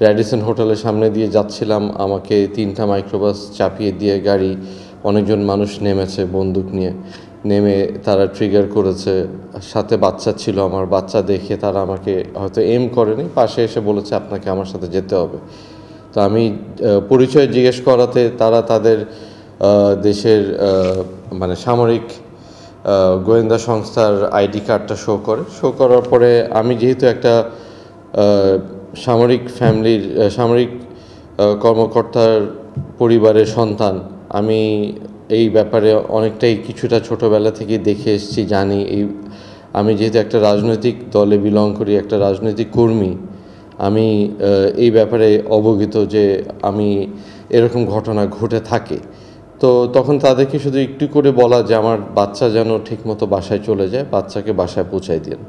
Radisson হোটেলের সামনে দিয়ে যাচ্ছিলাম, আমাকে 3টা মাইক্রোবাস চাপিয়ে দিয়ে গাড়ি, অনেকজন মানুষ নেমেছে বন্দুক নিয়ে, নেমে তারা ট্রিগার করেছে। সাথে বাচ্চা ছিল, আমার বাচ্চা দেখে তারা আমাকে হয়তো এম করেনি, পাশে এসে বলেছে আপনাকে আমার সাথে যেতে হবে। তো আমি পরিচয় জিজ্ঞেস করাতে তারা তাদের দেশের মানে সামরিক গোয়েন্দা সংস্থার আইডি কার্ডটা শো করার পরে আমি যেহেতু একটা সামরিক ফ্যামিলির সামরিক কর্মকর্তার পরিবারের সন্তান, আমি এই ব্যাপারে অনেকটাই কিছুটা ছোটোবেলা থেকে দেখে এসেছি, জানি। আমি যেহেতু একটা রাজনৈতিক দলে বিলং করি, একটা রাজনৈতিক কর্মী, আমি এই ব্যাপারে অবগত যে আমি এরকম ঘটনা ঘটে থাকে। তো তখন তাদেরকে শুধু একটু করে বলা যে আমার বাচ্চা যেন ঠিকমতো বাসায় চলে যায়, বাচ্চাকে বাসায় পৌঁছায় দিন,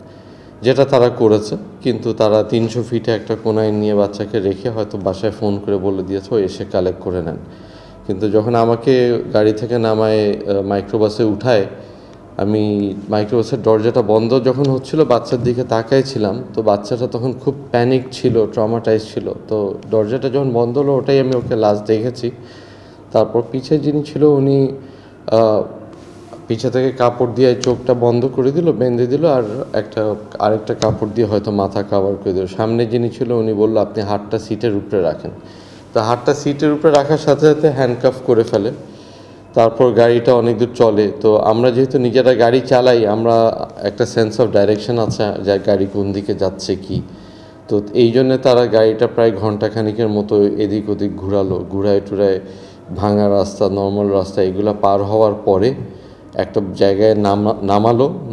যেটা তারা করেছে। কিন্তু তারা 300 ফিটে একটা কোনায় নিয়ে বাচ্চাকে রেখে হয়তো বাসায় ফোন করে বলে দিয়েছে ও এসে কালেক্ট করে নেন। কিন্তু যখন আমাকে গাড়ি থেকে নামায় মাইক্রোবাসে উঠায়, আমি মাইক্রোবাসের দরজাটা বন্ধ যখন হচ্ছিল বাচ্চার দিকে তাকাইছিলাম, তো বাচ্চাটা তখন খুব প্যানিক ছিল, ট্রমাটাইজ ছিল। তো দরজাটা যখন বন্ধ হলো, ওটাই আমি ওকে লাস্ট দেখেছি। তারপর পিছে যিনি ছিল উনি পিছে থেকে কাপড় দিয়ে চোখটা বন্ধ করে দিল, বেঁধে দিল, আর আরেকটা কাপড় দিয়ে হয়তো মাথা কাভার করে দিল। সামনে যিনি ছিল উনি বলল আপনি হাতটা সিটের উপরে রাখেন। তো হাতটা সিটের উপরে রাখার সাথে সাথে হ্যান্ডকাফ করে ফেলে। তারপর গাড়িটা অনেক দূর চলে। তো আমরা যেহেতু নিজেরা গাড়ি চালাই, আমরা একটা সেন্স অফ ডাইরেকশন আছে যে গাড়ি কোন দিকে যাচ্ছে কি। তো এই জন্যে তারা গাড়িটা প্রায় ঘন্টাখানিকের মতো এদিক ওদিক ঘুরায় টুরায় ভাঙা রাস্তা, নর্মাল রাস্তা এগুলো পার হওয়ার পরে একটা জায়গায়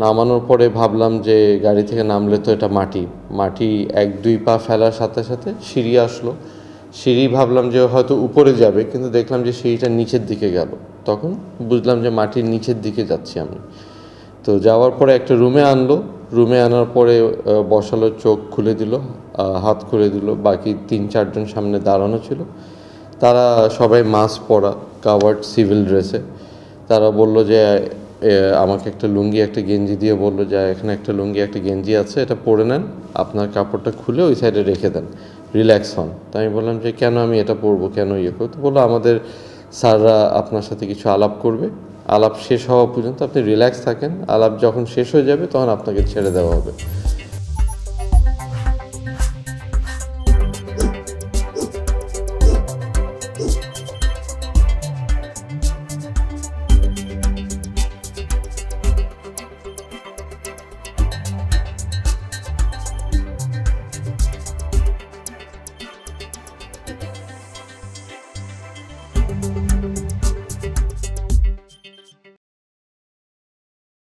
নামানোর পরে ভাবলাম যে গাড়ি থেকে নামলে তো এটা মাটি 1-2 পা ফেলার সাথে সাথে সিঁড়ি আসলো। সিঁড়ি ভাবলাম যে হয়তো উপরে যাবে, কিন্তু দেখলাম যে সিঁড়িটা নিচের দিকে গেল। তখন বুঝলাম যে মাটির নিচের দিকে যাচ্ছি আমি। তো যাওয়ার পরে একটা রুমে আনার পরে বসালো, চোখ খুলে দিল, হাত খুলে দিল। বাকি 3-4 জন সামনে দাঁড়ানো ছিল, তারা সবাই মাস্ক পরা, কাভার্ড সিভিল ড্রেসে। তারা বলল যে আমাকে একটা লুঙ্গি একটা গেঞ্জি দিয়ে বলল যে এখানে একটা লুঙ্গি একটা গেঞ্জি আছে, এটা পরে নেন, আপনার কাপড়টা খুলে ওই সাইডে রেখে দেন, রিল্যাক্স হন। তো আমি বললাম যে কেন আমি এটা পরবো, কেন করবো? তো বললো আমাদের স্যাররা আপনার সাথে কিছু আলাপ করবে, আলাপ শেষ হওয়া পর্যন্ত আপনি রিল্যাক্স থাকেন, আলাপ যখন শেষ হয়ে যাবে তখন আপনাকে ছেড়ে দেওয়া হবে।